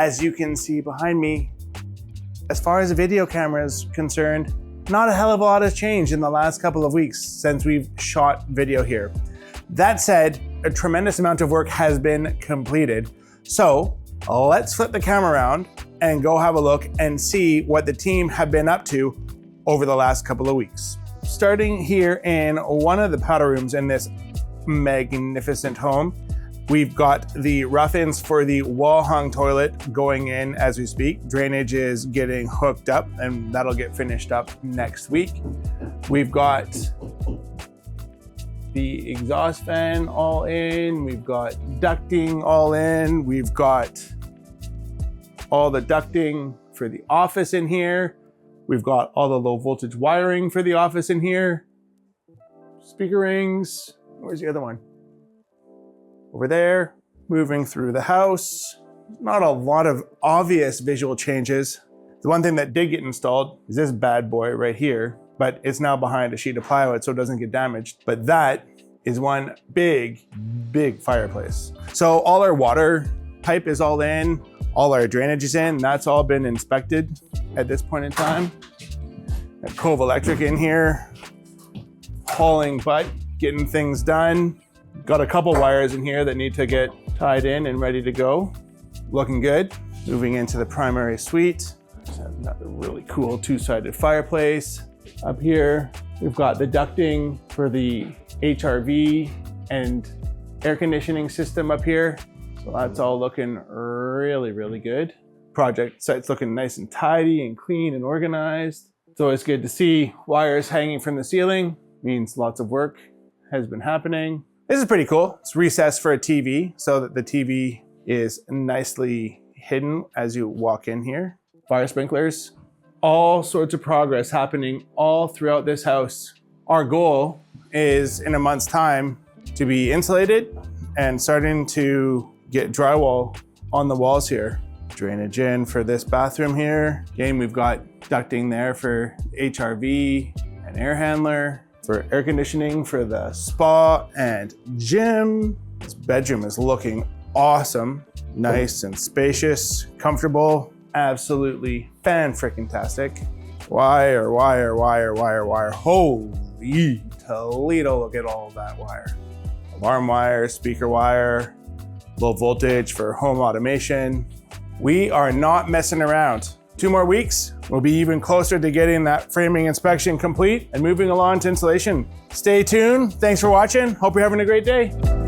as you can see behind me, as far as the video camera is concerned, not a hell of a lot has changed in the last couple of weeks since we've shot video here. That said, a tremendous amount of work has been completed. So let's flip the camera around and go have a look and see what the team have been up to over the last couple of weeks. Starting here in one of the powder rooms in this magnificent home, we've got the rough-ins for the wall-hung toilet going in as we speak. Drainage is getting hooked up and that'll get finished up next week. We've got the exhaust fan all in. We've got ducting all in. We've got all the ducting for the office in here. We've got all the low voltage wiring for the office in here. Speaker rings. Where's the other one? Over there. Moving through the house. Not a lot of obvious visual changes. The one thing that did get installed is this bad boy right here, but it's now behind a sheet of plywood so it doesn't get damaged. But that is one big fireplace. So all our water pipe is all in, all our drainage is in, that's all been inspected at this point in time. Got Cove Electric in here, hauling butt, getting things done. Got a couple wires in here that need to get tied in and ready to go. Looking good. Moving into the primary suite. Another really cool two-sided fireplace. Up here, we've got the ducting for the HRV and air conditioning system up here. So that's all looking really good. Project site's looking nice and tidy and clean and organized. It's always good to see wires hanging from the ceiling. Means lots of work has been happening. This is pretty cool. It's recessed for a TV so that the TV is nicely hidden as you walk in here. Fire sprinklers, all sorts of progress happening all throughout this house. Our goal is in a month's time to be insulated and starting to get drywall on the walls here. Drainage in for this bathroom here. Again, we've got ducting there for HRV and air handler, for air conditioning for the spa and gym. This bedroom is looking awesome. Nice and spacious, comfortable, absolutely fan-frickin-tastic. Wire. Holy Toledo, look at all that wire. Alarm wire, speaker wire, low voltage for home automation. We are not messing around. 2 more weeks, we'll be even closer to getting that framing inspection complete and moving along to installation. Stay tuned. Thanks for watching. Hope you're having a great day.